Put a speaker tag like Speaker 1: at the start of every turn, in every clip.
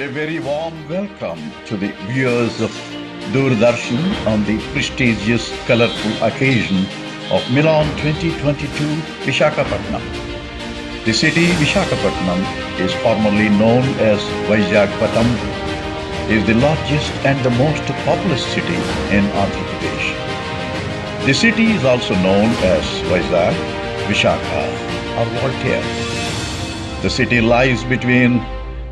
Speaker 1: A very warm welcome to the viewers of Doordarshan on the prestigious, colorful occasion of Milan 2022 Visakhapatnam. The city Visakhapatnam is formerly known as Vizag, is the largest and the most populous city in Andhra Pradesh. The city is also known as Vizag, Visakha or Voltaire. The city lies between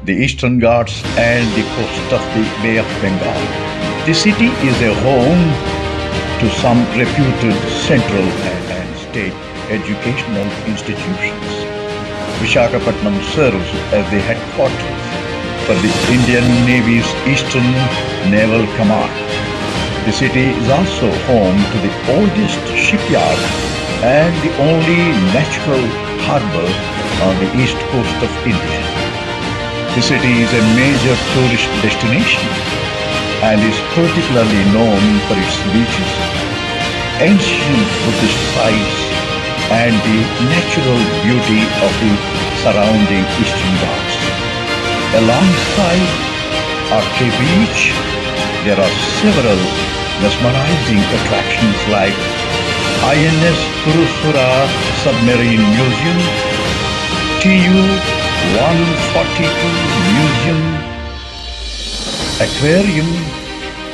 Speaker 1: the Eastern Ghats and the coast of the Bay of Bengal. The city is a home to some reputed central and state educational institutions. Visakhapatnam serves as the headquarters for the Indian Navy's Eastern Naval Command. The city is also home to the oldest shipyard and the only natural harbor on the east coast of India. The city is a major tourist destination and is particularly known for its beaches, ancient Buddhist sites, and the natural beauty of the surrounding Eastern Ghats. Alongside Arke Beach, there are several mesmerizing attractions like INS Kurusura Submarine Museum, TU-142 Museum, Aquarium,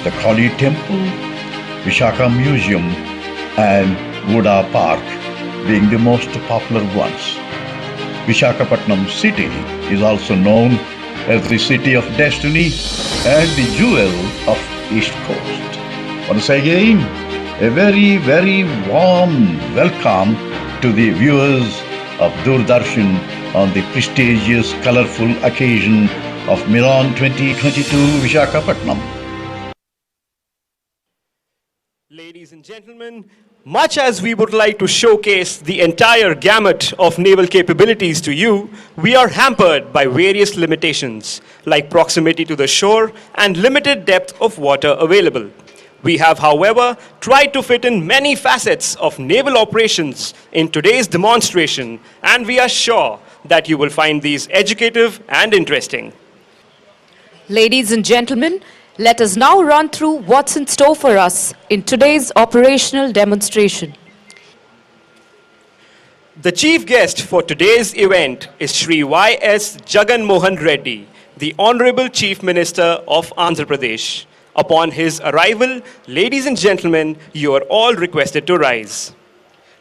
Speaker 1: the Kali Temple, Vishaka Museum, and Buddha Park being the most popular ones. Visakhapatnam city is also known as the City of Destiny and the Jewel of East Coast. Once again, a very, very warm welcome to the viewers of Doordarshan on the prestigious, colorful occasion of Milan 2022 Visakhapatnam.
Speaker 2: Ladies and gentlemen, much as we would like to showcase the entire gamut of naval capabilities to you, we are hampered by various limitations, like proximity to the shore and limited depth of water available. We have, however, tried to fit in many facets of naval operations in today's demonstration, and we are sure that you will find these educative and interesting.
Speaker 3: Ladies and gentlemen, let us now run through what's in store for us in today's operational demonstration.
Speaker 2: The chief guest for today's event is Shri Y.S. Jagan Mohan Reddy, the Honorable Chief Minister of Andhra Pradesh. Upon his arrival, ladies and gentlemen, you are all requested to rise.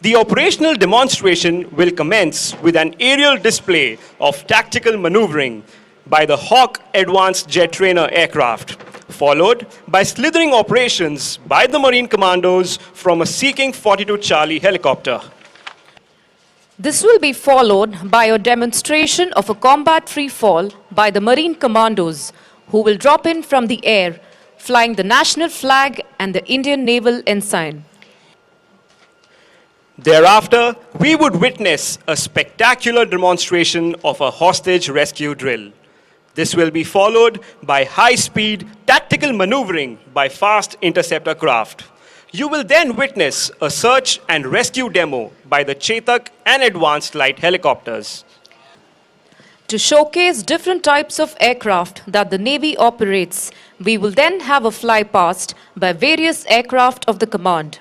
Speaker 2: The operational demonstration will commence with an aerial display of tactical maneuvering by the Hawk Advanced Jet Trainer aircraft, followed by slithering operations by the Marine Commandos from a Sea King 42 Charlie helicopter.
Speaker 3: This will be followed by a demonstration of a combat free fall by the Marine Commandos, who will drop in from the air, flying the national flag and the Indian Naval Ensign.
Speaker 2: Thereafter, we would witness a spectacular demonstration of a hostage rescue drill. This will be followed by high-speed tactical maneuvering by fast interceptor craft. You will then witness a search and rescue demo by the Chetak and advanced light helicopters.
Speaker 3: To showcase different types of aircraft that the Navy operates, we will then have a fly-past by various aircraft of the command.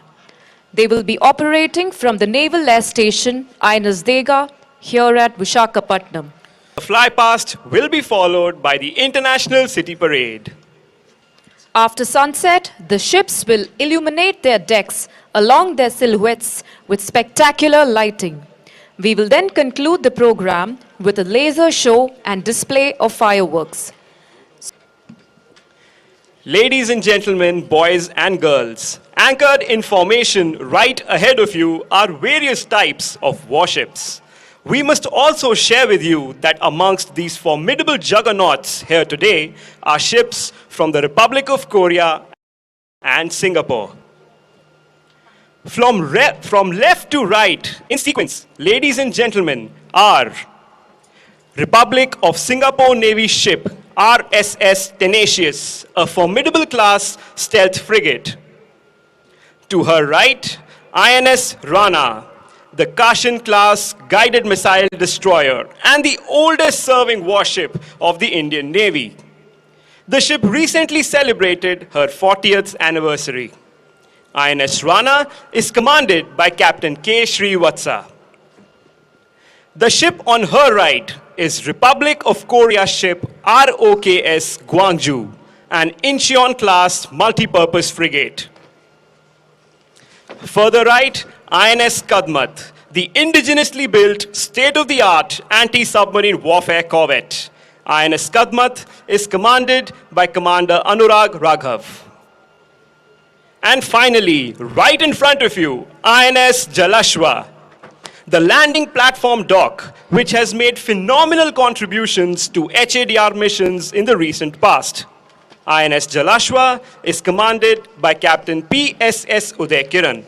Speaker 3: They will be operating from the Naval Air Station, INS Dega, here at Visakhapatnam.
Speaker 2: The fly-past will be followed by the International City Parade.
Speaker 3: After sunset, the ships will illuminate their decks along their silhouettes with spectacular lighting. We will then conclude the program with a laser show and display of fireworks.
Speaker 2: Ladies and gentlemen, boys and girls, anchored in formation right ahead of you are various types of warships. We must also share with you that amongst these formidable juggernauts here today are ships from the Republic of Korea and Singapore. From left to right, in sequence, ladies and gentlemen, are Republic of Singapore Navy ship RSS Tenacious, a formidable class stealth frigate. To her right, INS Rana, the Kashin-class guided missile destroyer and the oldest serving warship of the Indian Navy. The ship recently celebrated her 40th anniversary. INS Rana is commanded by Captain K. Srivatsa. The ship on her right is Republic of Korea ship ROKS Gwangju, an Incheon-class multi-purpose frigate. Further right, INS Kadmat, the indigenously built, state-of-the-art anti-submarine warfare corvette. INS Kadmat is commanded by Commander Anurag Raghav. And finally, right in front of you, INS Jalashwa, the landing platform dock, which has made phenomenal contributions to HADR missions in the recent past. INS Jalashwa is commanded by Captain PSS Uday Kiran.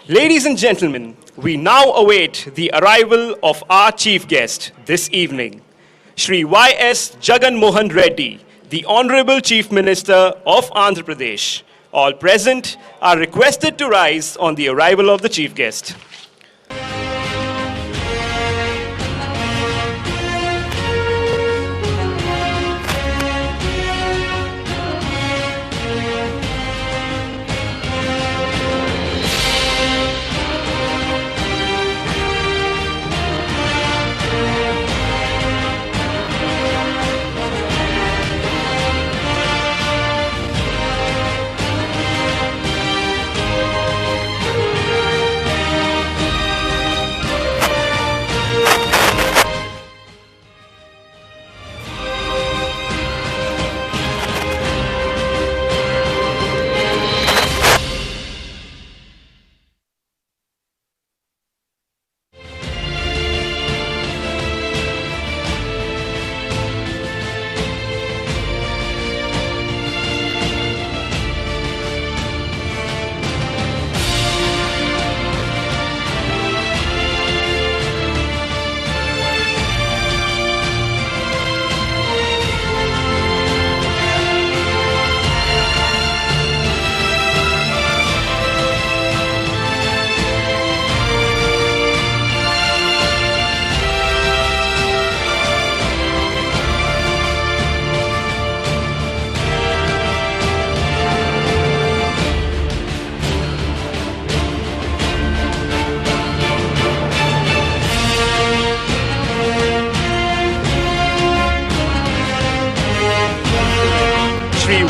Speaker 2: Ladies and gentlemen, we now await the arrival of our chief guest this evening, Shri Y.S. Jagan Mohan Reddy, the Honorable Chief Minister of Andhra Pradesh. All present are requested to rise on the arrival of the chief guest.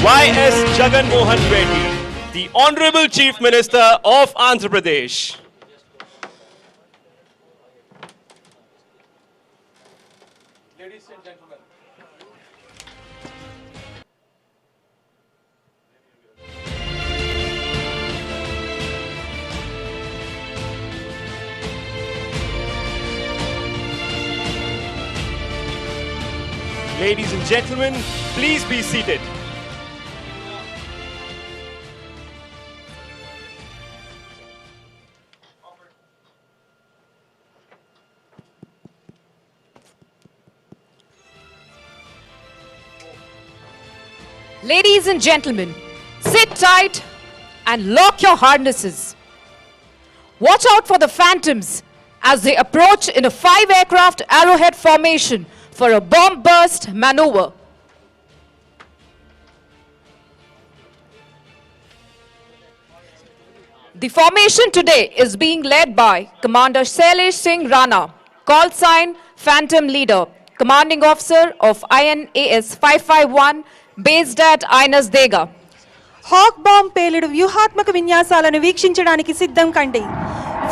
Speaker 2: Y.S. Jagan Mohan Reddy, the Honorable Chief Minister of Andhra Pradesh. Ladies and gentlemen. Ladies and gentlemen, please be seated.
Speaker 3: Ladies and gentlemen, sit tight and lock your harnesses. Watch out for the phantoms as they approach in a 5-aircraft arrowhead formation for a bomb burst maneuver. The formation today is being led by Commander Shailesh Singh Rana, call sign Phantom Leader, Commanding Officer of INAS 551, based at INS Dega.
Speaker 4: Hawk bomb పేలుడు వ్యూహాత్మక విన్యాసాలను వీక్షించడానికి సిద్ధం కండి.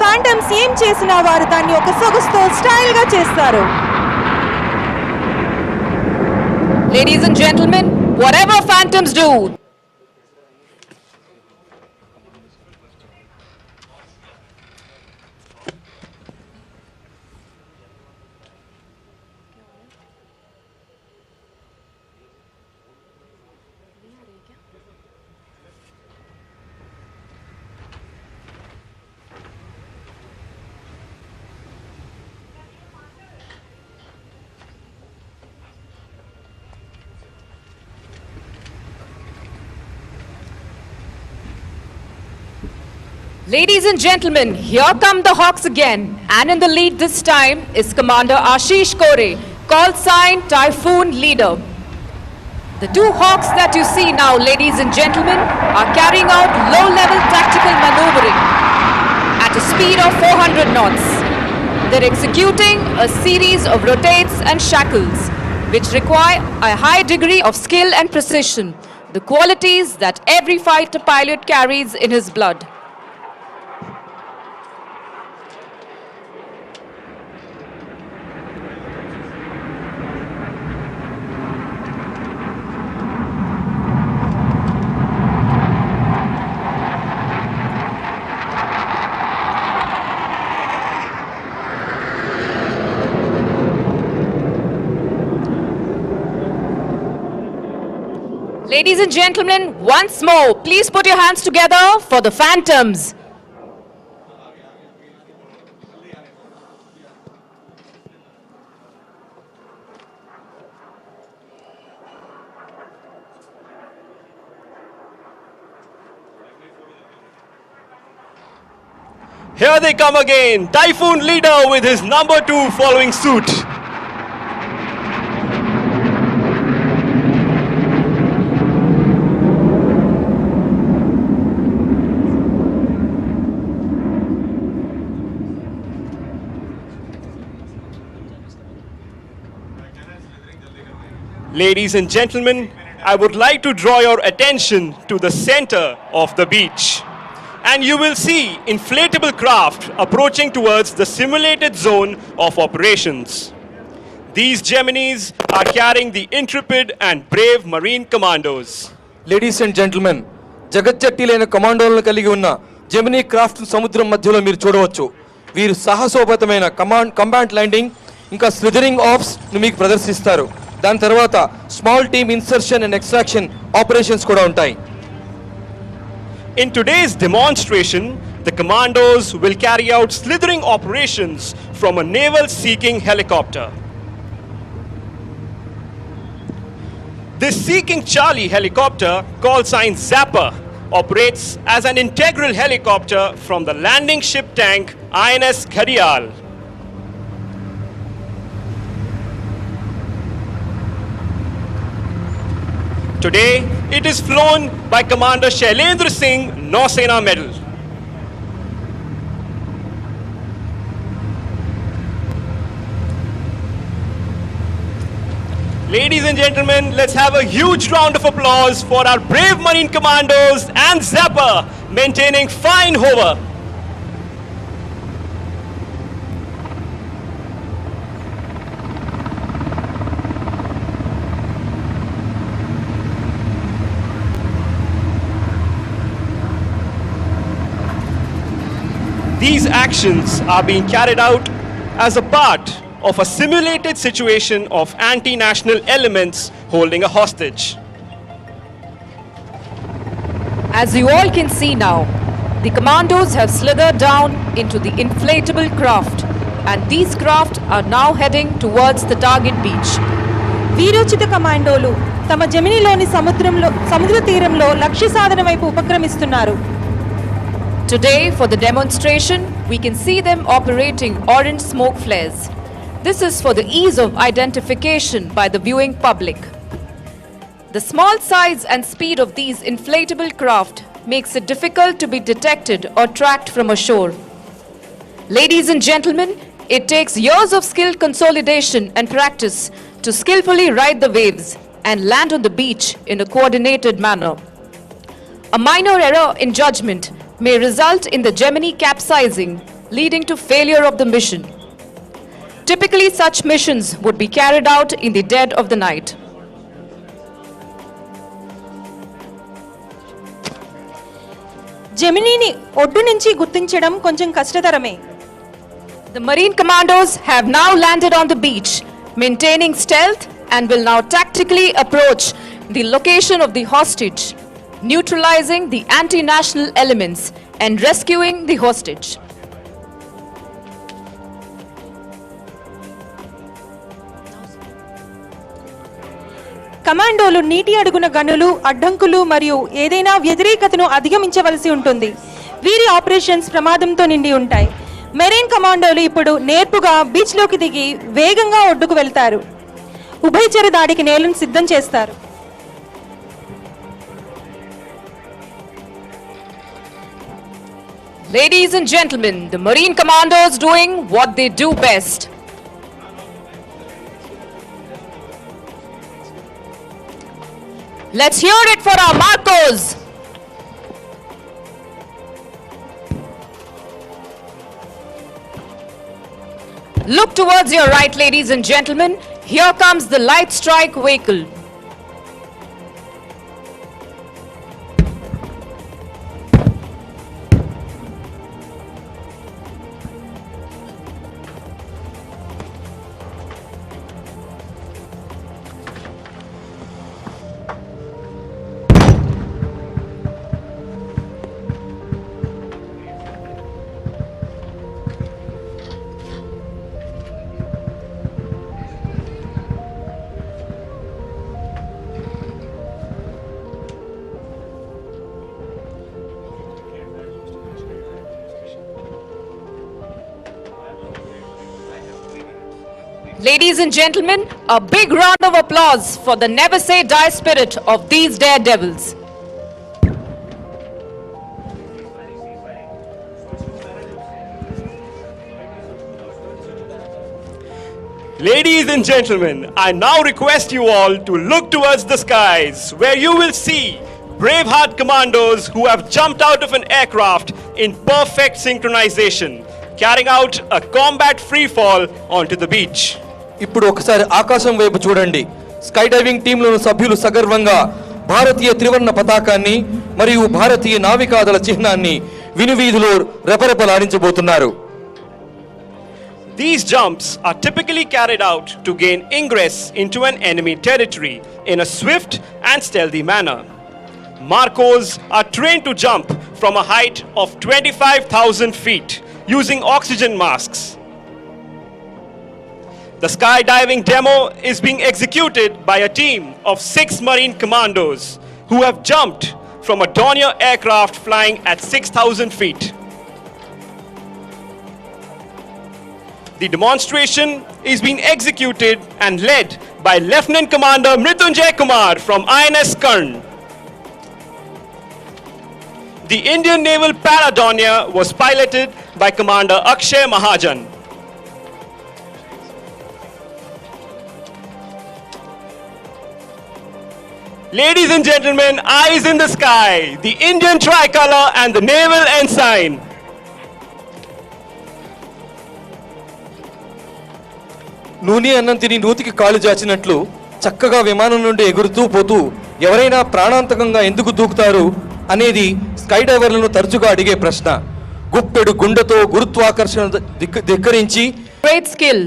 Speaker 4: ఫాంటమ్స్ ఏం చేసినా వారు దాన్ని ఒక సొగసుతో స్టైల్ గా చేస్తారు.
Speaker 3: Ladies and gentlemen, whatever phantoms do, Ladies and gentlemen, here come the Hawks again. And in the lead this time is Commander Ashish Kore, call sign Typhoon Leader. The two Hawks that you see now, ladies and gentlemen, are carrying out low-level tactical maneuvering at a speed of 400 knots. They're executing a series of rotates and shackles, which require a high degree of skill and precision, the qualities that every fighter pilot carries in his blood. Ladies and gentlemen, once more, please put your hands together for the Phantoms.
Speaker 2: Here they come again, Typhoon Leader with his number 2 following suit. Ladies and gentlemen, I would like to draw your attention to the center of the beach. And you will see inflatable craft approaching towards the simulated zone of operations. These Geminis are carrying the intrepid and brave Marine commandos.
Speaker 5: Ladies and gentlemen, జగజ్జట్టిలైన కమాండోలను కలిగి ఉన్న Gemini craft సముద్రం మధ్యలో మీరు చూడవచ్చు. వీరు సాహసోపేతమైన కంబాట్ ల్యాండింగ్ ఇంకా స్లిథరింగ్ ఆఫ్స్ మీకు ప్రదర్శిస్తారు. దాని తర్వాత small team insertion and extraction operations కూడా ఉంటాయి.
Speaker 2: In today's demonstration, the commandos will carry out slithering operations from a naval-seeking helicopter. This Seeking Charlie helicopter, call sign Zapper, operates as an integral helicopter from the landing ship tank INS Gharial. Today, it is flown by Commander Shailendra Singh, Nausena Medal. Ladies and gentlemen, let's have a huge round of applause for our brave Marine Commandos and Zapper maintaining fine hover. These actions are being carried out as a part of a simulated situation of anti-national elements holding a hostage.
Speaker 3: As you all can see now, the commandos have slithered down into the inflatable craft, and these craft are now heading towards the target beach.
Speaker 4: వీరోచిత కమాండోలు తమ జెమినీలోని సముద్ర తీరంలో లక్ష్య సాధన వైపు ఉపక్రమిస్తున్నారు.
Speaker 3: Today, for the demonstration, we can see them operating orange smoke flares. This is for the ease of identification by the viewing public. The small size and speed of these inflatable craft makes it difficult to be detected or tracked from ashore. Ladies and gentlemen, it takes years of skill consolidation and practice to skillfully ride the waves and land on the beach in a coordinated manner. A minor error in judgment may result in the Gemini capsizing, leading to failure of the mission. Typically, such missions would be carried out in the dead of the night.
Speaker 4: జెమినీని ఒడ్డు నుంచి గుర్తించడం కొంచెం కష్టతరమే.
Speaker 3: The Marine commandos have now landed on the beach, maintaining stealth, and will now tactically approach the location of the hostage, neutralizing the anti-national elements and rescuing the hostage.
Speaker 4: కమాండోలు నీటి అడుగున గనులు, అడ్డంకులు మరియు ఏదైనా వ్యతిరేకతను అధిగమించవలసి ఉంటుంది. వీరి ఆపరేషన్స్ ప్రమాదంతో నిండి ఉంటాయి. మెరైన్ కమాండోలు ఇప్పుడు నేర్పుగా బీచ్లోకి దిగి వేగంగా ఒడ్డుకు వెళ్తారు. ఉభయచర దాడికి నేలను సిద్ధం చేస్తారు.
Speaker 3: Ladies and gentlemen, the Marine Commandos doing what they do best. Let's hear it for our Marcos. Look towards your right, ladies and gentlemen. Here comes the light strike vehicle. Ladies and gentlemen, a big round of applause for the never say die spirit of these daredevils.
Speaker 2: Ladies and gentlemen, I now request you all to look towards the skies, where you will see Braveheart commandos who have jumped out of an aircraft in perfect synchronization, carrying out a combat free fall onto the beach.
Speaker 5: ఇప్పుడు ఒకసారి ఆకాశం వైపు చూడండి. Sky diving టీంలోని సభ్యులు సగర్వంగా భారతీయ త్రివర్ణ పతాకాన్ని మరియు భారతీయ నావికాదళ చిహ్నాన్ని వినువీధిలో రెపరెపలాడించబోతున్నారు.
Speaker 2: These jumps are typically carried out to gain ingress into an enemy territory in a swift and stealthy manner. Marcos are trained to jump from a height of 25,000 feet using oxygen masks. The skydiving demo is being executed by a team of 6 Marine commandos who have jumped from a Dornier aircraft flying at 6,000 feet. The demonstration is being executed and led by Lieutenant Commander Mrityunjay Kumar from INS Karn. The Indian Naval Paradornier was piloted by Commander Akshay Mahajan. Ladies and gentlemen, eyes in the sky, the Indian tricolor and the naval ensign.
Speaker 5: నూనె అన్నం తిని నూతికి కాలు చాచినట్లు చక్కగా విమానం నుండి ఎగురుతూ పోతూ ఎవరైనా ప్రాణాంతకంగా ఎందుకు దూకుతారు అనేది స్కై డైవర్లను తరచుగా అడిగే ప్రశ్న. గుప్పెడు గుండెతో గురుత్వాకర్షణ ధిక్కరించి
Speaker 3: Great skill,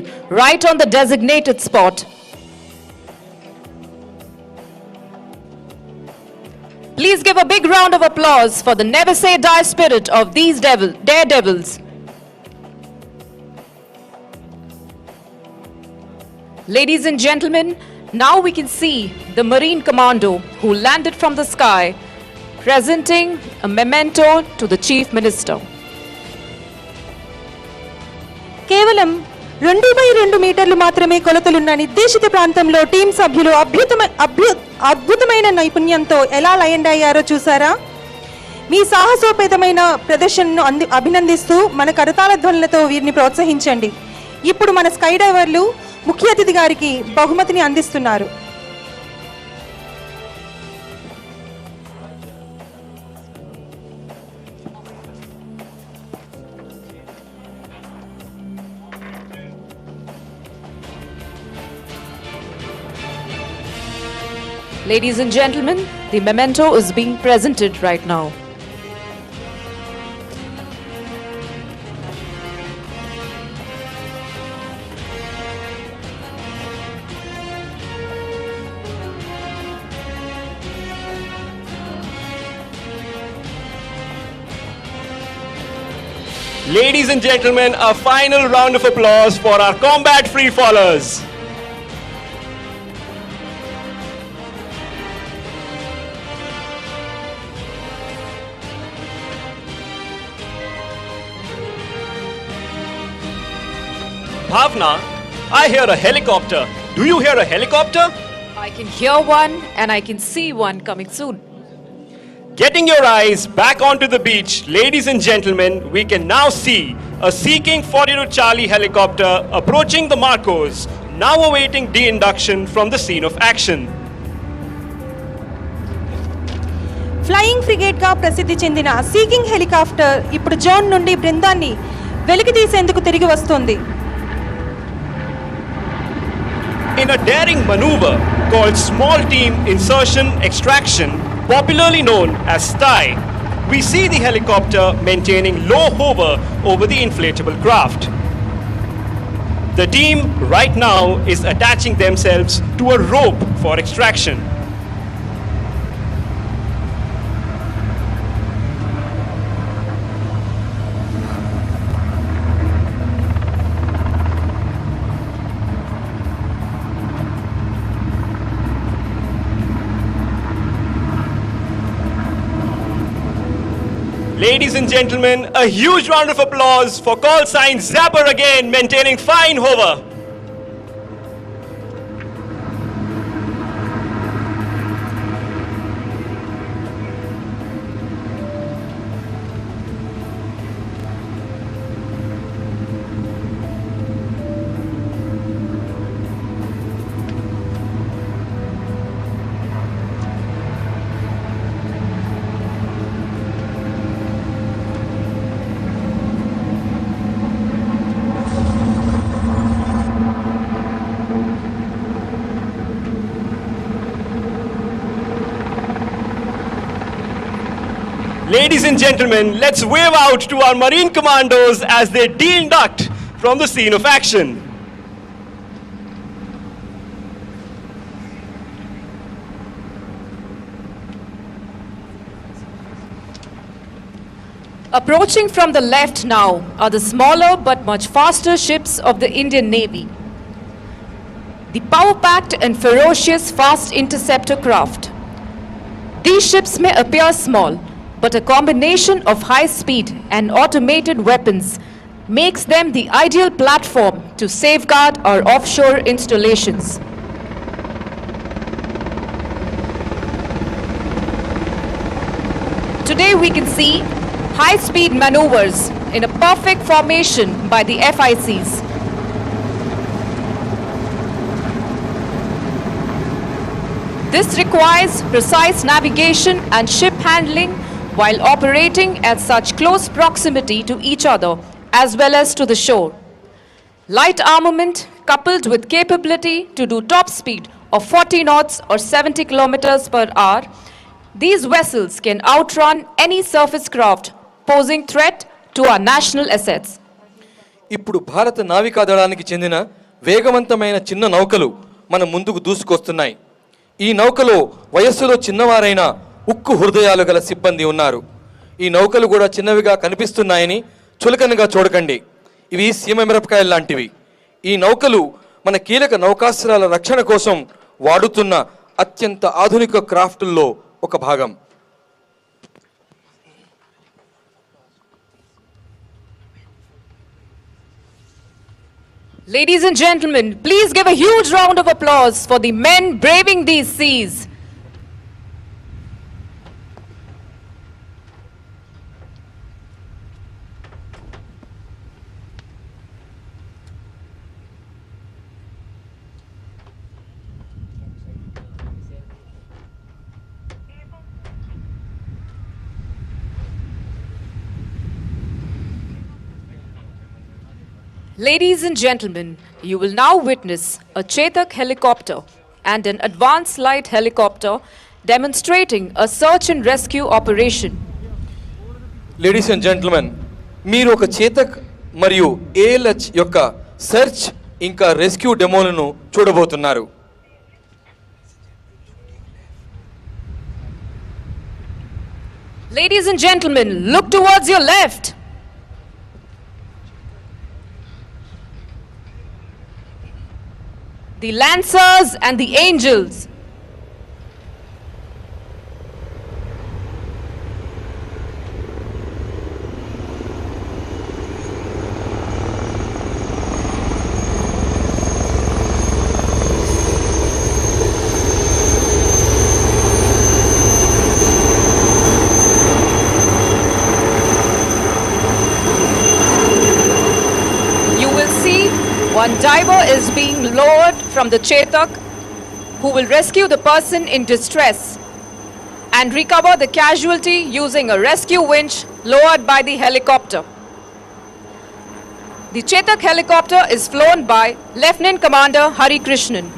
Speaker 3: right on the designated spot. Please give a big round of applause for the never say die spirit of these daredevils. Ladies and gentlemen, now we can see the Marine Commando who landed from the sky, presenting a memento to the Chief Minister.
Speaker 4: కేవలం 2x2 మీటర్లు మాత్రమే కొలతలున్న నిర్దేశిత ప్రాంతంలో team సభ్యులు అద్భుతమైన నైపుణ్యంతో ఎలా land అయ్యారో చూసారా? మీ సాహసోపేతమైన ప్రదర్శనను అభినందిస్తూ మన కరతాళ ధ్వనులతో వీరిని ప్రోత్సహించండి. ఇప్పుడు మన స్కై డైవర్లు ముఖ్య అతిథి గారికి బహుమతిని అందిస్తున్నారు.
Speaker 3: Ladies and gentlemen, the memento is being presented right now.
Speaker 2: Ladies and gentlemen, a final round of applause for our combat free fallers. Bhavna, I hear a helicopter. Do you hear a helicopter?
Speaker 3: I can hear one and I can see one coming soon.
Speaker 2: Getting your eyes back onto the beach, ladies and gentlemen, we can now see a Seeking 42 Charlie helicopter approaching the Marcos, now awaiting de-induction from the scene of action.
Speaker 4: Flying ఫ్రిగేట్గా ప్రసిద్ధి చెందిన seeking helicopter ఇప్పుడు zone నుండి బృందాన్ని వెలికి తీసేందుకు తిరిగి వస్తుంది.
Speaker 2: In a daring maneuver called Small Team Insertion Extraction, popularly known as STI, we see the helicopter maintaining low hover over the inflatable craft. The team right now is attaching themselves to a rope for extraction. Ladies and gentlemen, a huge round of applause for call sign Zapper again, maintaining fine hover. Ladies and gentlemen, let's wave out to our Marine Commandos as they de-induct from the scene of action.
Speaker 3: Approaching from the left now are the smaller but much faster ships of the Indian Navy. The power-packed and ferocious fast interceptor craft. These ships may appear small, but a combination of high speed and automated weapons makes them the ideal platform to safeguard our offshore installations. Today we can see high-speed maneuvers in a perfect formation by the FICs. This requires precise navigation and ship handling while operating at such close proximity to each other as well as to the shore. Light armament coupled with capability to do top speed of 40 knots or 70 kilometers per hour, these vessels can outrun any surface craft posing threat to our national assets.
Speaker 5: ఇప్పుడు భారత నావికాదళానికి చెందిన వేగవంతమైన చిన్న నౌకలు మన ముందుకు దూసుకొస్తున్నాయి. ఈ నౌకలో వయస్సులో చిన్నవారైన ఉక్కు హృదయాలు గల సిబ్బంది ఉన్నారు. ఈ నౌకలు కూడా చిన్నవిగా కనిపిస్తున్నాయని చులకనగా చూడకండి. ఇవి సీమమిరపకాయలు లాంటివి. ఈ నౌకలు మన కీలక నౌకాస్త్రాల రక్షణ కోసం వాడుతున్న అత్యంత ఆధునిక క్రాఫ్టుల్లో ఒక భాగం.
Speaker 3: Ladies and gentlemen, please give a huge round of applause for the men braving these seas. Ladies and gentlemen, you will now witness a Chetak helicopter and an advanced light helicopter demonstrating a search and rescue operation.
Speaker 5: Ladies and gentlemen, మీరు ఒక చేతక్ మరియు AlH యొక్క search ఇంకా rescue డెమోలను చూడబోతున్నారు.
Speaker 3: Ladies and gentlemen, look towards your left. The Lancers and the Angels. One diver is being lowered from the Chetak, who will rescue the person in distress and recover the casualty using a rescue winch lowered by the helicopter. The Chetak helicopter is flown by Lieutenant Commander Hari Krishnan.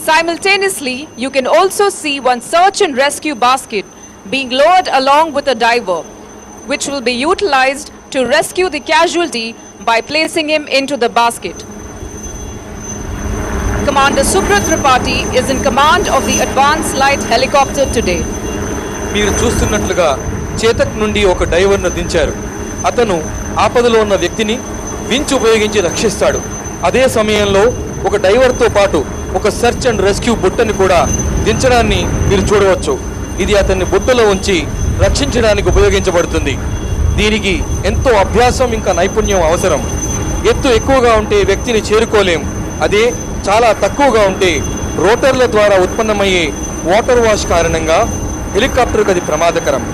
Speaker 3: Simultaneously, you can also see one search and rescue basket being lowered along with a diver, which will be utilized to rescue the casualty by placing him into the basket. Commander Subrat Tripathi is in command of the Advanced Light Helicopter today.
Speaker 5: మీరు చూస్తున్నట్లుగా చేతక్ నుండి ఒక డైవర్ను దించారు. అతను ఆపదలో ఉన్న వ్యక్తిని winch ఉపయోగించి రక్షిస్తాడు. అదే సమయంలో ఒక డైవర్తో పాటు ఒక సెర్చ్ అండ్ రెస్క్యూ బుట్టని కూడా దించడాన్ని మీరు చూడవచ్చు. ఇది అతన్ని బుట్టలో ఉంచి రక్షించడానికి ఉపయోగించబడుతుంది. దీనికి ఎంతో అభ్యాసం ఇంకా నైపుణ్యం అవసరం. ఎత్తు ఎక్కువగా ఉంటే వ్యక్తిని చేరుకోలేం. అదే చాలా తక్కువగా ఉంటే రోటర్ల ద్వారా ఉత్పన్నమయ్యే వాటర్ వాష్ కారణంగా హెలికాప్టర్కి అది ప్రమాదకరం.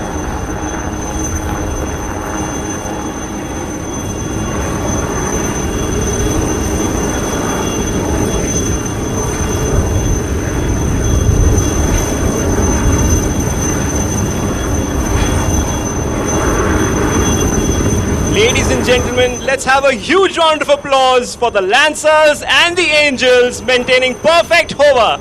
Speaker 2: Ladies and gentlemen, let's have a huge round of applause for the Lancers and the Angels maintaining perfect hover.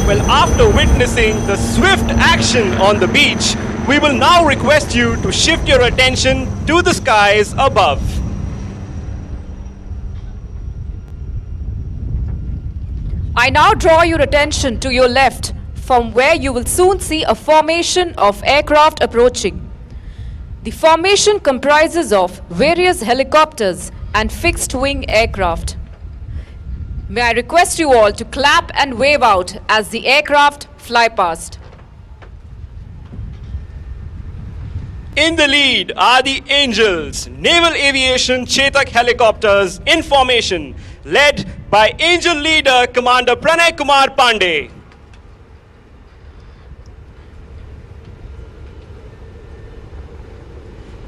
Speaker 2: Well, after witnessing the swift action on the beach, we will now request you to shift your attention to the skies above.
Speaker 3: I now draw your attention to your left, from where you will soon see a formation of aircraft approaching. The formation comprises of various helicopters and fixed-wing aircraft. May I request you all to clap and wave out as the aircraft fly past.
Speaker 2: In the lead are the Angels, Naval Aviation Chetak helicopters in formation, led by Angel leader Commander Pranay Kumar Pandey.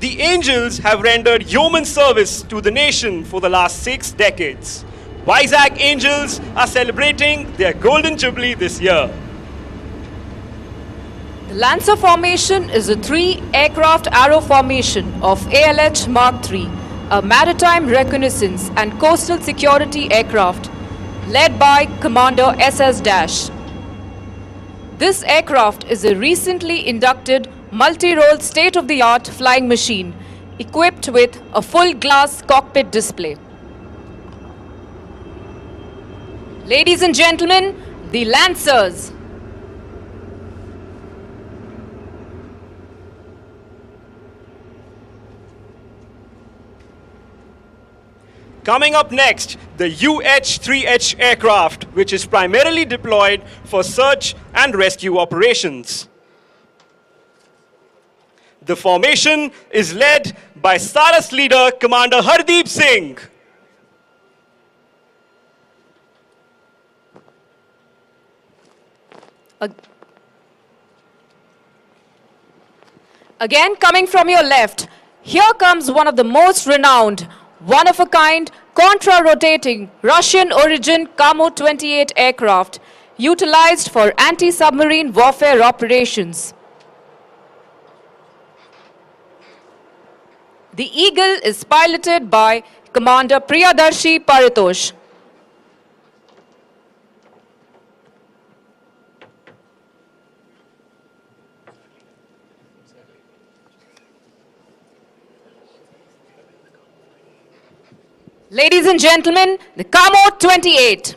Speaker 2: The Angels have rendered yeoman service to the nation for the last 6 decades. Vizag Angels are celebrating their golden jubilee this year.
Speaker 3: The Lancer formation is a 3-aircraft arrow formation of ALH Mark III, a maritime reconnaissance and coastal security aircraft led by Commander SS Dash. This aircraft is a recently inducted multi-role state-of-the-art flying machine equipped with a full-glass cockpit display. Ladies and gentlemen, the Lancers.
Speaker 2: Coming up next, the UH-3H aircraft, which is primarily deployed for search and rescue operations. The formation is led by Saras leader Commander Hardeep Singh.
Speaker 3: Again, coming from your left, here comes one of the most renowned, one-of-a-kind, contra-rotating Russian-origin Kamo-28 aircraft utilized for anti-submarine warfare operations. The Eagle is piloted by Commander Priyadarshi Paritosh. Ladies and gentlemen, the Kamo-28.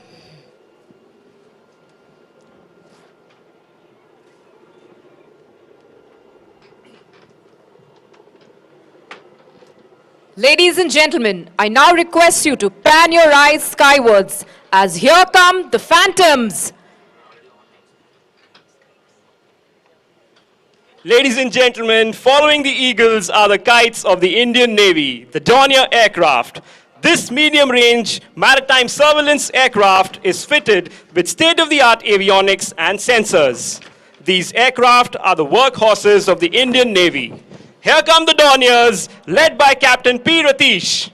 Speaker 3: Ladies and gentlemen, I now request you to pan your eyes skywards as here come the Phantoms.
Speaker 2: Ladies and gentlemen, following the Eagles are the kites of the Indian Navy, the Dornier aircraft. This medium-range maritime surveillance aircraft is fitted with state-of-the-art avionics and sensors. These aircraft are the workhorses of the Indian Navy. Here come the Dorniers, led by Captain P. Ratish.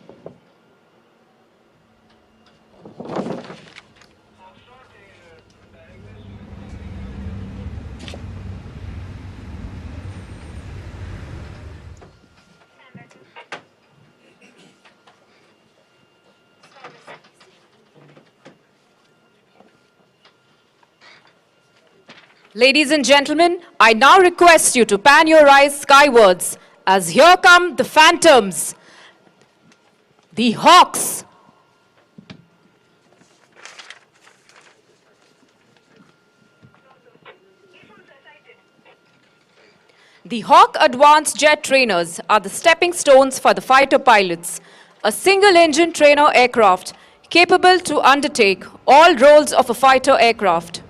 Speaker 3: Ladies and gentlemen, I now request you to pan your eyes skywards as here come the phantoms, the hawks. The Hawk Advanced Jet Trainers are the stepping stones for the fighter pilots, a single-engine trainer aircraft capable to undertake all roles of a fighter aircraft.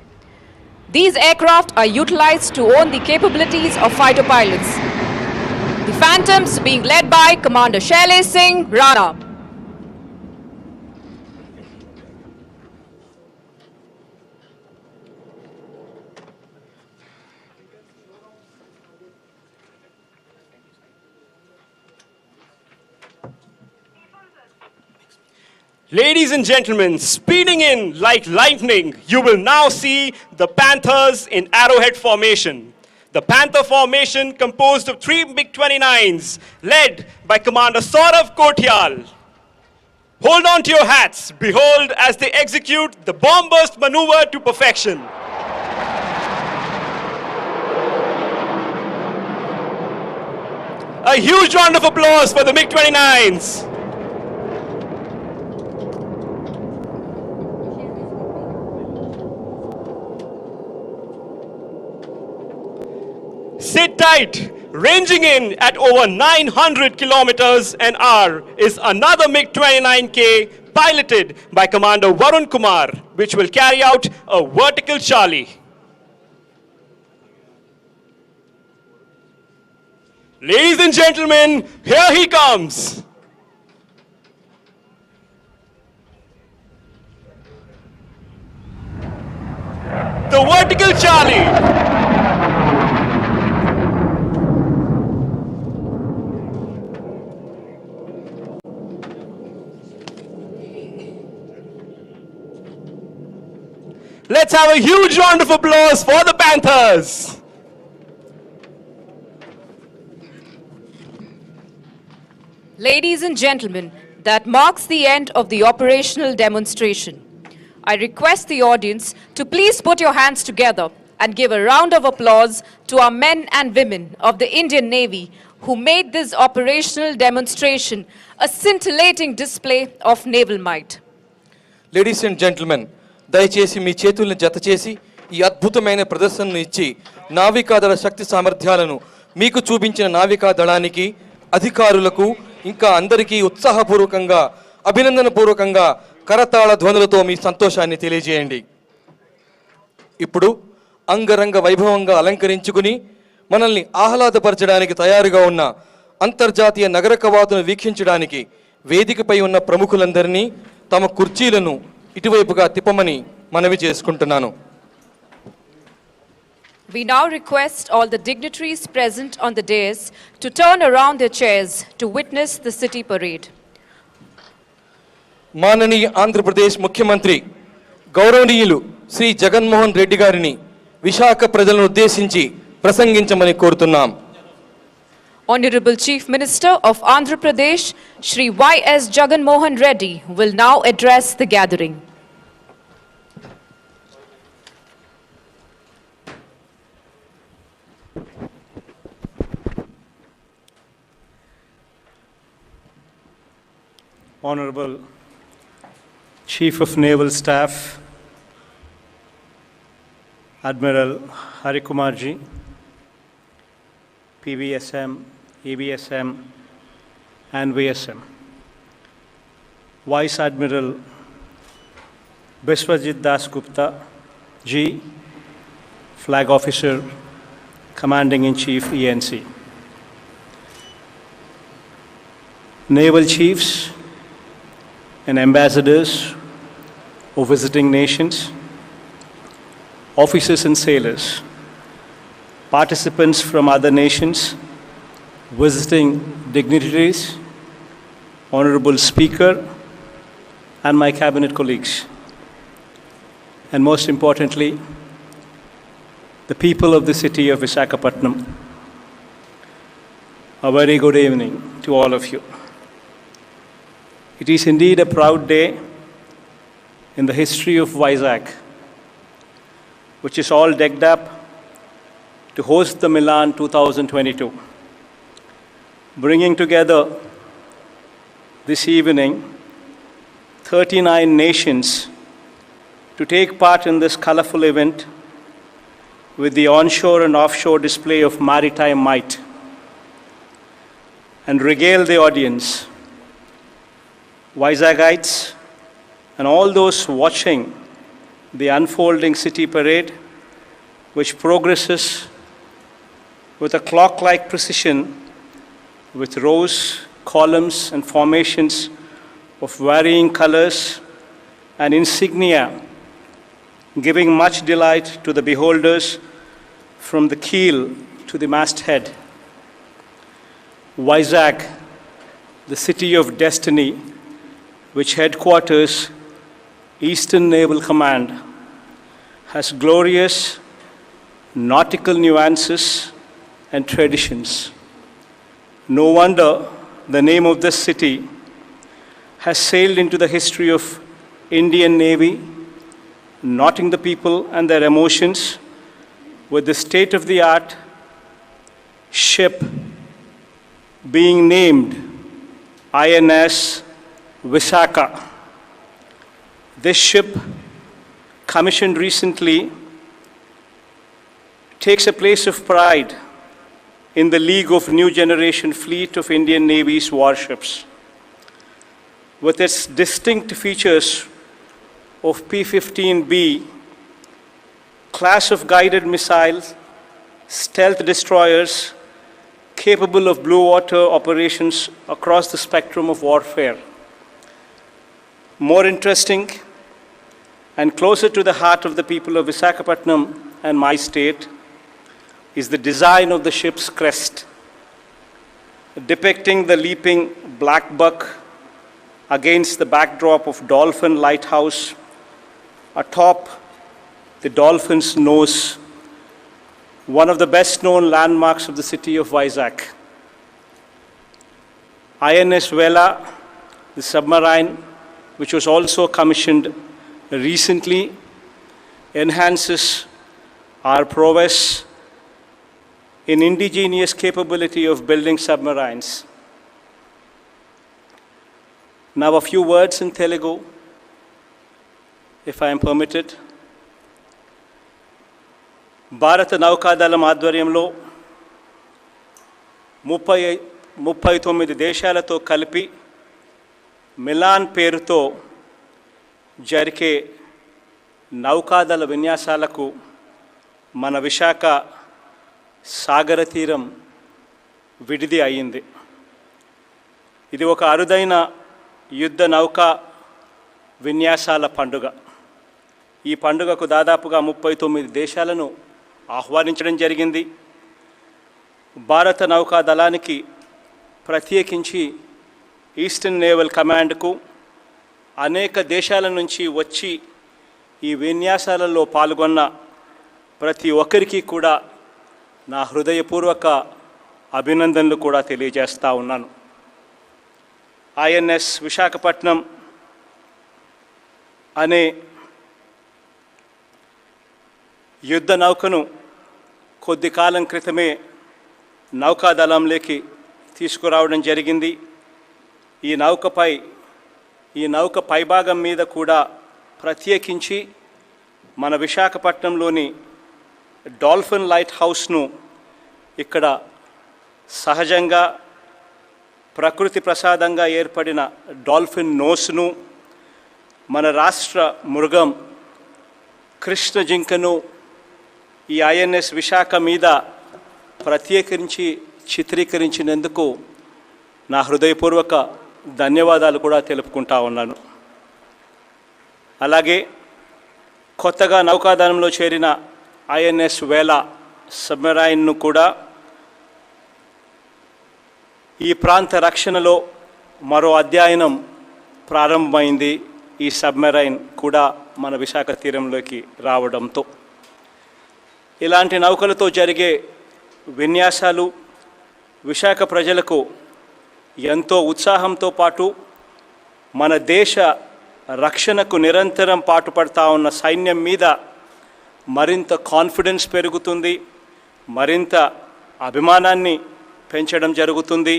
Speaker 3: These aircraft are utilized to own the capabilities of fighter pilots. The Phantoms being led by Commander Shailej Singh Rana.
Speaker 2: Ladies and gentlemen, speeding in like lightning, you will now see the Panthers in arrowhead formation. The Panther formation composed of 3 MiG-29s, led by Commander Saurav Kotial. Hold on to your hats. Behold as they execute the bomb burst maneuver to perfection. A huge round of applause for the MiG-29s. Sit tight. Ranging in at over 900 kilometers an hour is another MiG-29K piloted by Commander Varun Kumar, which will carry out a vertical Charlie. Ladies and gentlemen, here he comes. The vertical Charlie. Let's have a huge round of applause for the Panthers.
Speaker 3: Ladies and gentlemen, that marks the end of the operational demonstration. I request the audience to please put your hands together and give a round of applause to our men and women of the Indian Navy who made this operational demonstration a scintillating display of naval might.
Speaker 5: Ladies and gentlemen, దయచేసి మీ చేతుల్ని జతచేసి ఈ అద్భుతమైన ప్రదర్శనను ఇచ్చి నావికాదళ శక్తి సామర్థ్యాలను మీకు చూపించిన నావికా దళానికి అధికారులకు ఇంకా అందరికీ ఉత్సాహపూర్వకంగా అభినందనపూర్వకంగా కరతాళ ధ్వనులతో మీ సంతోషాన్ని తెలియజేయండి. ఇప్పుడు అంగరంగ వైభవంగా అలంకరించుకుని మనల్ని ఆహ్లాదపరచడానికి తయారుగా ఉన్న అంతర్జాతీయ నగర కవాతును వీక్షించడానికి వేదికపై ఉన్న ప్రముఖులందరినీ తమ కుర్చీలను ఇటువైపుగా తిప్పమని మనవి చేసుకుంటున్నాను.
Speaker 3: We now request all the dignitaries present on the dais to turn around their chairs to witness the city parade.
Speaker 5: మాననీయ Andhra Pradesh ముఖ్యమంత్రి గౌరవనీయులు శ్రీ జగన్మోహన్ రెడ్డి గారిని విశాఖ ప్రజలను ఉద్దేశించి ప్రసంగించమని కోరుతున్నాం.
Speaker 3: Honorable Chief Minister of Andhra Pradesh, Shri Y.S. Jagan Mohan Reddy, will now address the gathering.
Speaker 6: Honorable Chief of Naval Staff, Admiral Hari Kumar Ji, PVSM, EVSM, and VSM. Vice Admiral Biswajit Das Gupta Ji, Flag Officer, Commanding-in-Chief, ENC. Naval Chiefs, and ambassadors of visiting nations, officers and sailors, participants from other nations, visiting dignitaries, Honorable Speaker, and my cabinet colleagues. And most importantly, the people of the city of Visakhapatnam. A very good evening to all of you. It is indeed a proud day in the history of Vizag, which is all decked up to host the Milan 2022, bringing together this evening 39 nations to take part in this colorful event with the onshore and offshore display of maritime might and regale the audience, Vizagites, and all those watching the unfolding city parade, which progresses with a clock-like precision with rows, columns, and formations of varying colors and insignia, giving much delight to the beholders from the keel to the masthead. Vizag, the city of destiny, which headquarters Eastern Naval Command, has glorious nautical nuances and traditions. No wonder the name of this city has sailed into the history of Indian Navy, knotting the people and their emotions with the state-of-the-art ship being named INS Visakha. This ship, commissioned recently, takes a place of pride in the league of new generation fleet of Indian Navy's warships. With its distinct features of P-15B, class of guided missiles, stealth destroyers, capable of blue water operations across the spectrum of warfare. More interesting and closer to the heart of the people of Visakhapatnam and my state is the design of the ship's crest, depicting the leaping black buck against the backdrop of Dolphin Lighthouse, atop the dolphin's nose, one of the best-known landmarks of the city of Vizag. INS Vela, the submarine, which was also commissioned recently, enhances our prowess in indigenous capability of building submarines. Now a few words in Telugu, if I am permitted. భారత నౌకాదళం ఆధ్వర్యంలో 39 దేశాలతో కలిపి melon పేరుతో జరిగే నౌకాదళ విన్యాసాలకు మన విశాఖ సాగర తీరం విడిది అయింది. ఇది ఒక అరుదైన యుద్ధ నౌకా విన్యాసాల పండుగ. ఈ పండుగకు దాదాపుగా 39 దేశాలను ఆహ్వానించడం జరిగింది. భారత నౌకా దళానికి ప్రత్యేకించి ఈస్టర్న్ నేవల్ కమాండ్కు అనేక దేశాల నుంచి వచ్చి ఈ విన్యాసాలలో పాల్గొన్న ప్రతి ఒక్కరికి కూడా నా హృదయపూర్వక అభినందనలు కూడా తెలియజేస్తా ఉన్నాను. ఐఎన్ఎస్ విశాఖపట్నం అనే యుద్ధ నౌకను కొద్ది కాలం క్రితమే నౌకాదళంలోకి తీసుకురావడం జరిగింది. ఈ నౌక పైభాగం మీద కూడా ప్రత్యేకించి మన విశాఖపట్నంలోని డాల్ఫిన్ లైట్ హౌస్ను ఇక్కడ సహజంగా ప్రకృతి ప్రసాదంగా ఏర్పడిన డాల్ఫిన్ నోస్ను, మన రాష్ట్ర మృగం కృష్ణ జింకను ఈ ఐఎన్ఎస్ విశాఖ మీద ప్రత్యేకించి చిత్రీకరించినందుకు నా హృదయపూర్వక ధన్యవాదాలు కూడా తెలుపుకుంటా ఉన్నాను. అలాగే కొత్తగా నౌకాదళంలో చేరిన ఐఎన్ఎస్ వేలా సబ్మెరైన్ను కూడా ఈ ప్రాంత రక్షణలో మరో అధ్యయనం ప్రారంభమైంది. ఈ సబ్మెరైన్ కూడా మన విశాఖ తీరంలోకి రావడంతో ఇలాంటి నౌకలతో జరిగే విన్యాసాలు విశాఖ ప్రజలకు ఎంతో ఉత్సాహంతో పాటు మన దేశ రక్షణకు నిరంతరం పాటుపడతా ఉన్న సైన్యం మీద మరింత కాన్ఫిడెన్స్ పెరుగుతుంది, మరింత అభిమానాన్ని పెంచడం జరుగుతుంది.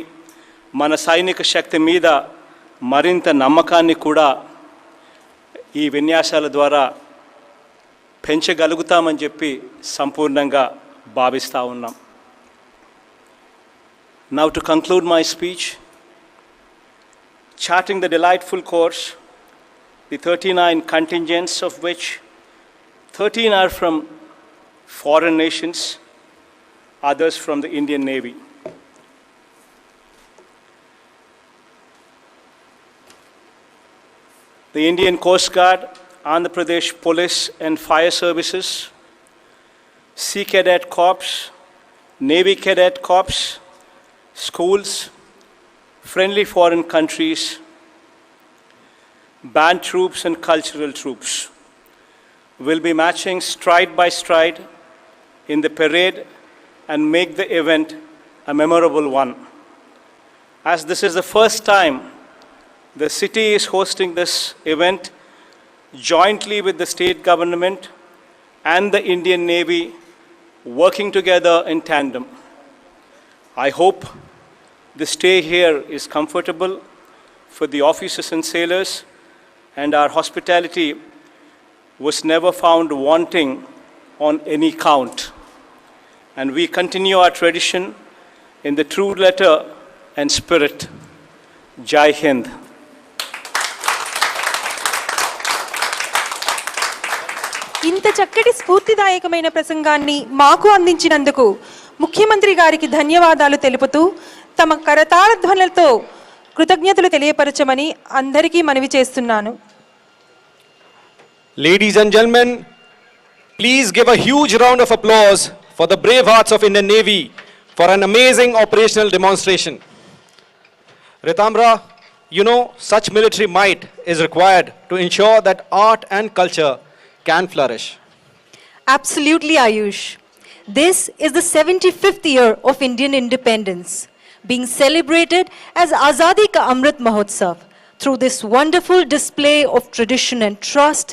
Speaker 6: మన సైనిక శక్తి మీద మరింత నమ్మకాన్ని కూడా ఈ విన్యాసాల ద్వారా పెంచగలుగుతామని చెప్పి సంపూర్ణంగా భావిస్తూ ఉన్నాం. Now to conclude my speech, charting the delightful course, the 39 contingents of which 13 are from foreign nations, others from the Indian Navy. The Indian Coast Guard, Andhra Pradesh Police and Fire Services, Sea Cadet Corps, Navy Cadet Corps, schools, friendly foreign countries, band troops and cultural troops will be matching stride by stride in the parade and make the event a memorable one. As this is the first time the city is hosting this event jointly with the state government and the Indian Navy working together in tandem. I hope the stay here is comfortable for the officers and sailors, and our hospitality was never found wanting on any count. And we continue our tradition in the true letter and spirit. Jai Hind.
Speaker 4: ఇంత చక్కటి స్ఫూర్తిదాయకమైన ప్రసంగాన్ని మాకు అందించినందుకు ముఖ్యమంత్రి గారికి ధన్యవాదాలు తెలుపుతూ తమ కరతాళ ధ్వనులతో కృతజ్ఞతలు తెలియపరచమని అందరికీ మనవి చేస్తున్నాను.
Speaker 7: Ladies and gentlemen, please give a huge round of applause for the brave hearts of Indian Navy for an amazing operational demonstration. Ritamra, you know, such military might is required to ensure that art and culture can flourish.
Speaker 8: Absolutely, Ayush. This is the 75th year of Indian independence, being celebrated as Azadi Ka Amrit Mahotsav through this wonderful display of tradition and trust,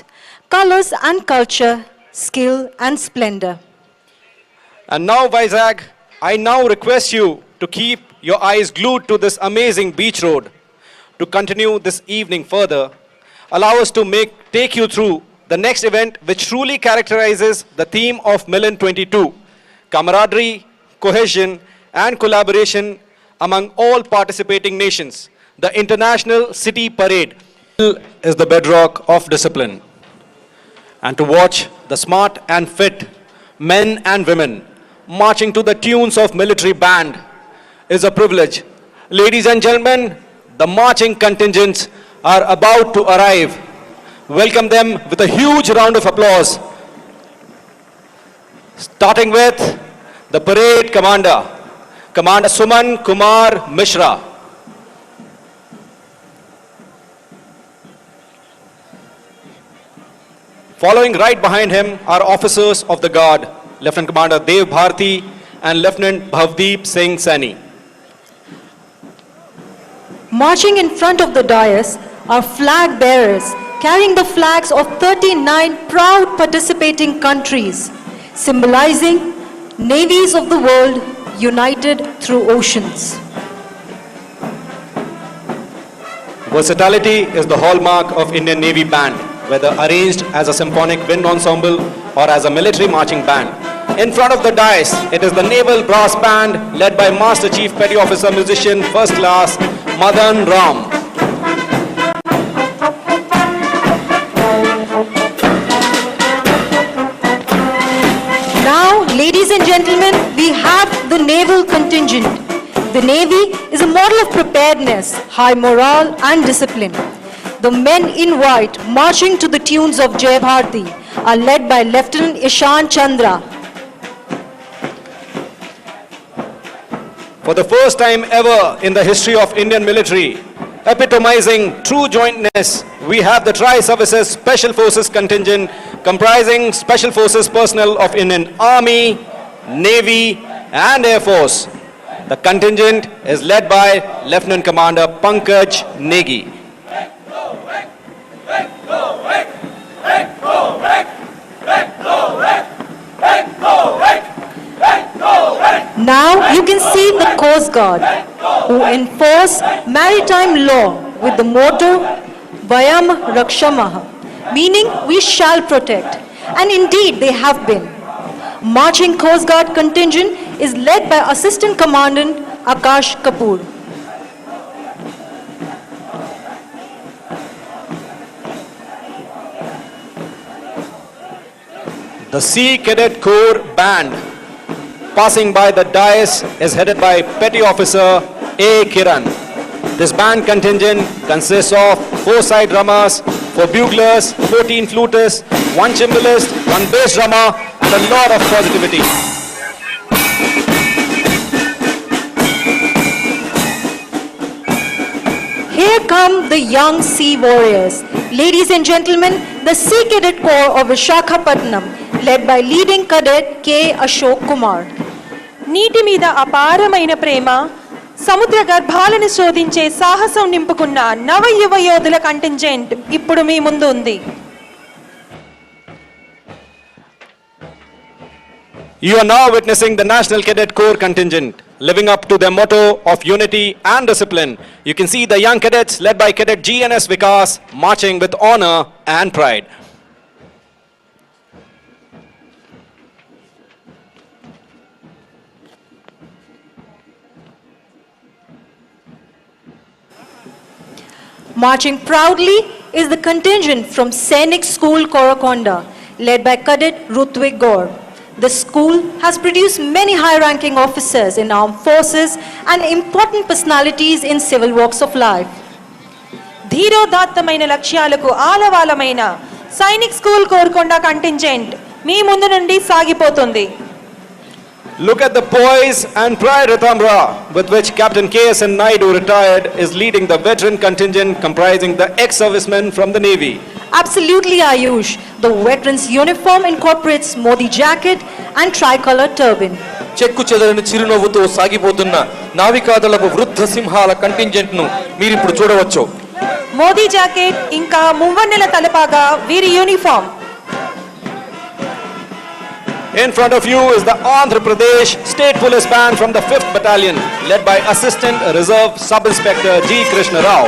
Speaker 8: colors and culture, skill and splendor.
Speaker 7: And now, Vizag, I now request you to keep your eyes glued to this amazing beach road. To continue this evening further, allow us to take you through the next event which truly characterizes the theme of Milan 22, camaraderie, cohesion and collaboration among all participating nations, the International City Parade is the bedrock of discipline. And to watch the smart and fit men and women marching to the tunes of military band is a privilege. Ladies and gentlemen, the marching contingents are about to arrive. Welcome them with a huge round of applause. Starting with the parade commander, Commander Suman Kumar Mishra. Following right behind him are officers of the guard, Lieutenant Commander Dev Bharti and Lieutenant Bhavdeep Singh Saini.
Speaker 8: Marching in front of the dais are flag bearers carrying the flags of 39 proud participating countries, symbolizing navies of the world united through oceans.
Speaker 7: Versatility is the hallmark of Indian Navy Band, whether arranged as a symphonic wind ensemble or as a military marching band. In front of the dais, it is the Naval Brass Band led by Master Chief Petty Officer Musician First Class Madan Ram.
Speaker 8: Now, ladies and gentlemen, we have the naval contingent. The Navy is a model of preparedness, high morale and discipline. the men in white marching to the tunes of Jai Bharati are led by Lieutenant Ishan Chandra.
Speaker 7: For the first time ever in the history of Indian military, epitomizing true jointness, we have the Tri-Services Special Forces contingent comprising Special Forces personnel of Indian Army, Navy and Air Force. The contingent is led by Lieutenant Commander Pankaj Negi.
Speaker 8: Now you can see the Coast Guard who enforce maritime law with the motto Vayam Rakshamaha, meaning we shall protect. And indeed they have been. Marching Coast Guard contingent is led by Assistant Commandant Akash Kapoor.
Speaker 7: The Sea Cadet Corps Band passing by the dais is headed by Petty Officer A. Kiran. This band contingent consists of 4 side drummers, 4 buglers, 14 flutists, 1 cimbalist, 1 bass drummer and a lot of positivity.
Speaker 8: Here come the young sea warriors. Ladies and gentlemen, the Sea Cadet Corps of Visakhapatnam, led by leading cadet K. Ashok Kumar.
Speaker 4: నీటి మీద అపారమైన ప్రేమ, సముద్ర గర్భాలను శోధించే సాహసం నింపుకున్న నవ యువ యోధుల contingent ఇప్పుడు మీ ముందు ఉంది.
Speaker 7: You are now witnessing the National Cadet Corps contingent living up to their motto of unity and discipline. You can see the young cadets led by Cadet GNS Vikas marching with honor and pride.
Speaker 8: Marching proudly is the contingent from Sainik School, Korakonda, led by Cadet Rutvik Gaur. The school has produced many high-ranking officers in armed forces and important personalities in civil walks of life.
Speaker 4: ధీరోదాత్తమైన లక్ష్యాలకు ఆలవాలమైన Sainik school Korukonda contingent మీ ముందు నుండి సాగిపోతుంది.
Speaker 7: Look at the poise and pride, Ritamra, with which Captain K.S.N. Naidu, retired, is leading the veteran contingent comprising the ex-servicemen from the Navy.
Speaker 8: Absolutely, Ayush. The veterans' uniform incorporates Modi jacket and tricolor turban.
Speaker 5: చెక్కు చెదరని చిరునవ్వుతో సాగిపోతున్న నావికాదళపు వృద్ధ సింహాల contingent ను మీరు ఇప్పుడు చూడవచ్చు.
Speaker 4: Modi jacket ఇంకా మువ్వన్నెల తలపాగా వీరి uniform.
Speaker 7: In front of you is the Andhra Pradesh State Police Band from the 5th Battalion, led by Assistant Reserve Sub-Inspector G. Krishna Rao.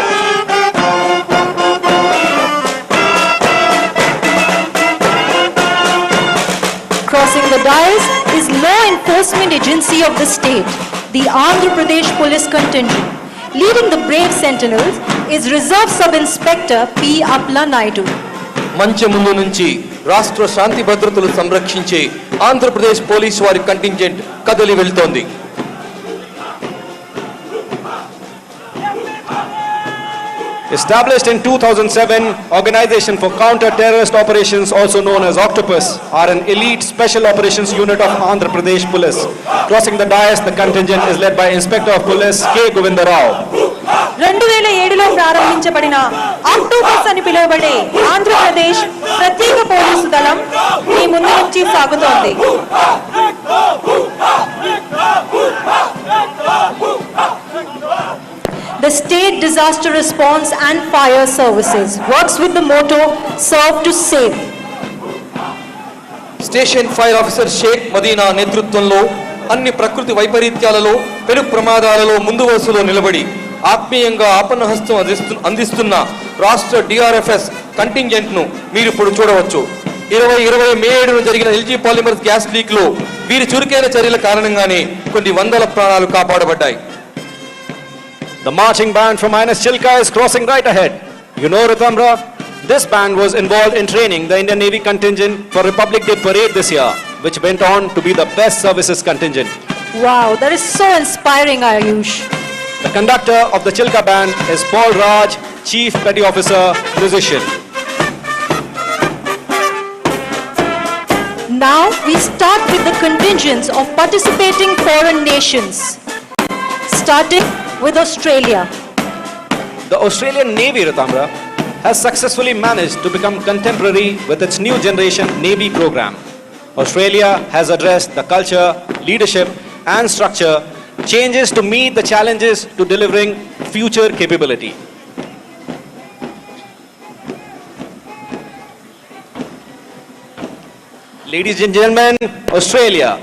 Speaker 8: Crossing the dais is law enforcement agency of the state, the Andhra Pradesh Police Contingent. Leading the brave sentinels is Reserve Sub-Inspector P. Apla Naidu.
Speaker 5: మంచె ముందు నుంచి రాష్ట్ర శాంతి భద్రతలు సంరక్షించే Andhra Pradesh police వారి contingent కదలి వెళ్తోంది.
Speaker 7: Established in 2007, Organization for Counter-Terrorist Operations, also known as Octopus, are an elite special operations unit of Andhra Pradesh Police. Crossing the dais, the contingent is led by Inspector of Police K. Govinda Rao.
Speaker 4: 2007లో ప్రారంభించబడిన octopus అని పిలువబడే ఆంధ్రప్రదేశ్ ప్రత్యేక police దళం మీ ముందు నుంచి సాగుతోంది.
Speaker 8: The State Disaster Response and Fire Services works with the motto Serve to Save.
Speaker 5: Station fire officer Shaik Madina నేతృత్వంలో అన్ని ప్రకృతి వైపరీత్యాలలో పెను ప్రమాదాలలో ముందు వరుసలో నిలబడి ఆత్మీయంగా ఆపన్న హస్తం అందిస్తున్న రాష్ట్ర డిఆర్ఎఫ్ఎస్ కంటింజెంట్ ను మీరు ఇప్పుడు చూడవచ్చు. 2020 మే 7న జరిగిన ఎల్జీ పాలిమర్స్ గ్యాస్ లీక్ లో వీరి చురుకైన చర్యల కారణంగానే కొన్ని వందల ప్రాణాలు కాపాడబడ్డాయి.
Speaker 7: The marching band from INS Chilka is crossing right ahead. You know, Ritamra, this band was involved in training the Indian Navy contingent for Republic Day Parade this year, which went on to be the best services contingent.
Speaker 8: Wow, that is so inspiring, Ayush.
Speaker 7: The conductor of the Chilka band is Paul Raj Chief Petty Officer, Musician.
Speaker 8: Now we start with the contingents of participating foreign nations, starting with Australia.
Speaker 7: The Australian Navy, Ritamra, has successfully managed to become contemporary with its new generation Navy program. Australia has addressed the culture, leadership and structure changes to meet the challenges to delivering future capability. Ladies and gentlemen, Australia.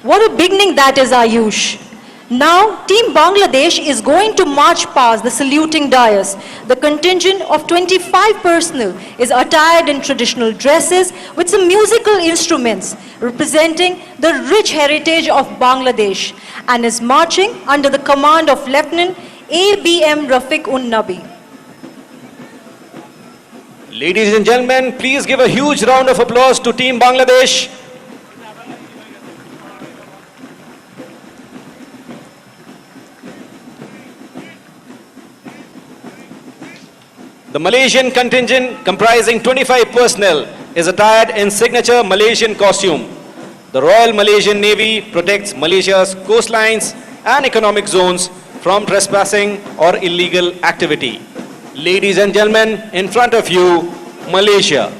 Speaker 8: What a beginning that is, Ayush. Now, Team Bangladesh is going to march past the saluting dais. The contingent of 25 personnel is attired in traditional dresses with some musical instruments representing the rich heritage of Bangladesh and is marching under the command of Lieutenant ABM Rafiq Nabi.
Speaker 7: Ladies and gentlemen, please give a huge round of applause to Team Bangladesh. The Malaysian contingent, comprising 25 personnel, is attired in signature Malaysian costume. The Royal Malaysian Navy protects Malaysia's coastlines and economic zones from trespassing or illegal activity. Ladies and gentlemen, in front of you, Malaysia.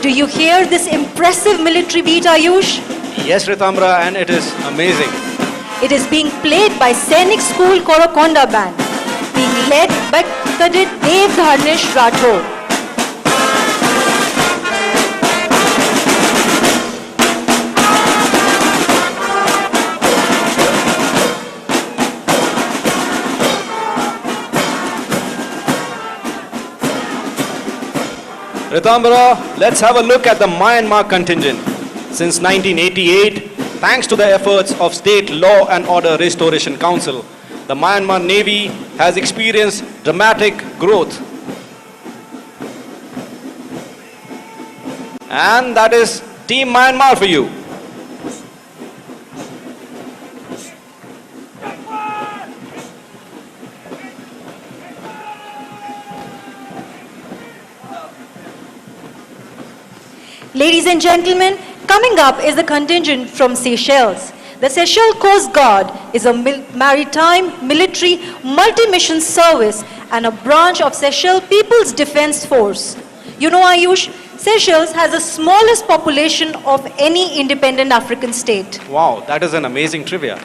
Speaker 8: Do you hear this impressive military beat, Ayush?
Speaker 7: Yes, Ritamra, and it is amazing.
Speaker 8: It is being played by Sainik School Korokonda Band, being led by Cadet Dev Dharnesh Rathore.
Speaker 7: Ritamra, let's have a look at the Myanmar contingent. Since 1988, thanks to the efforts of State Law and Order Restoration Council, the Myanmar Navy has experienced dramatic growth. And that is Team Myanmar for you.
Speaker 8: Ladies and gentlemen, coming up is the contingent from Seychelles. The Seychelles Coast Guard is a maritime, military, multi-mission service and a branch of Seychelles People's Defense Force. You know, Ayush, Seychelles has the smallest population of any independent African state.
Speaker 7: Wow, that is an amazing trivia.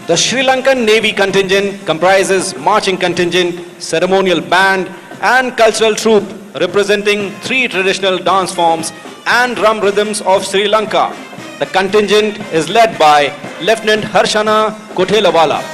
Speaker 7: The Sri Lankan Navy contingent comprises marching contingent, ceremonial band and cultural troupe representing 3 traditional dance forms and drum rhythms of Sri Lanka. The contingent is led by Lieutenant Harshana Kothelawala.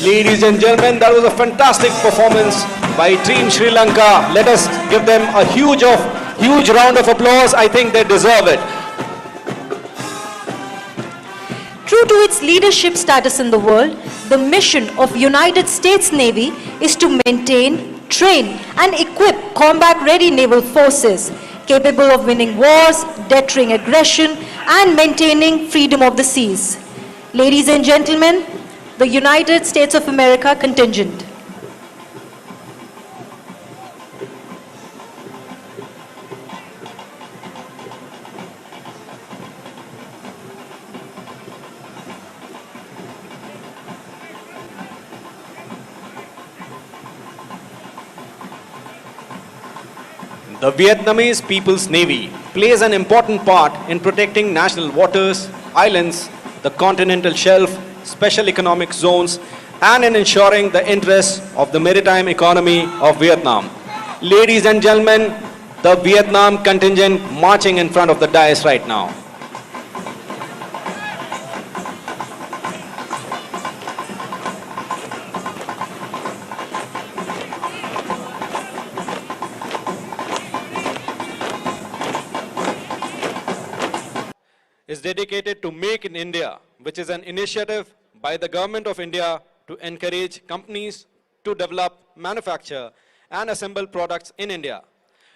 Speaker 7: Ladies and gentlemen, that was a fantastic performance by Team Sri Lanka. Let us give them a huge round of applause. I think they deserve it.
Speaker 8: True to its leadership status in the world, the mission of United States Navy is to maintain, train and equip combat-ready naval forces capable of winning wars, deterring aggression and maintaining freedom of the seas. Ladies and gentlemen, the United States of America contingent.
Speaker 7: The Vietnamese People's Navy plays an important part in protecting national waters, islands, the continental shelf, special economic zones, and in ensuring the interests of the maritime economy of Vietnam. Ladies and gentlemen, the Vietnam contingent marching in front of the dais right now. Is dedicated to Make in India, which is an initiative by the Government of India to encourage companies to develop, manufacture, and assemble products in India.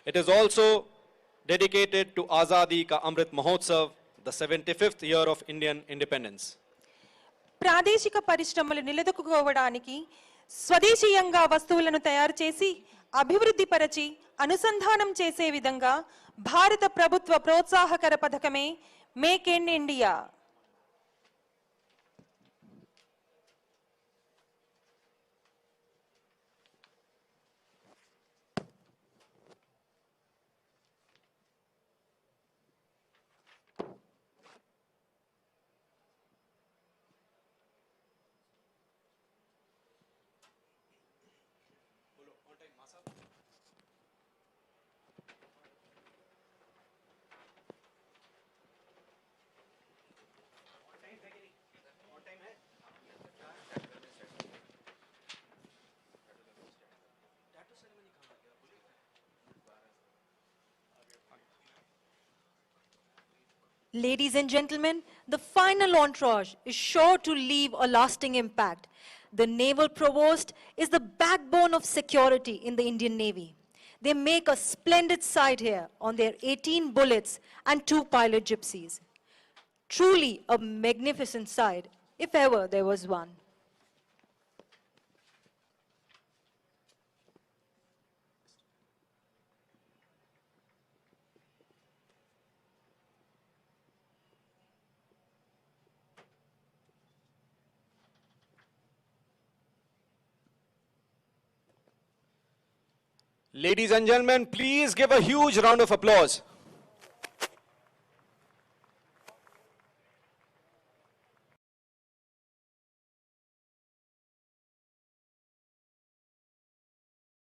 Speaker 7: It is also dedicated to Azadi Ka Amrit Mahotsav, the 75th year of Indian independence.
Speaker 4: ప్రాదేశిక పరిశ్రమలు నిలదొక్కుకోవడానికి స్వదేశీయంగా వస్తువులను తయారు చేసి అభివృద్ధి పరచి అనుసంధానం చేసే విధంగా భారత ప్రభుత్వ ప్రోత్సాహకర పథకమే make in India.
Speaker 8: Ladies and gentlemen, the final entourage is sure to leave a lasting impact. The naval provost is the backbone of security in the Indian Navy. They make a splendid sight here on their 18 bullets and 2 pilot gypsies. Truly a magnificent sight, if ever there was one.
Speaker 7: Ladies and gentlemen, please give a huge round of applause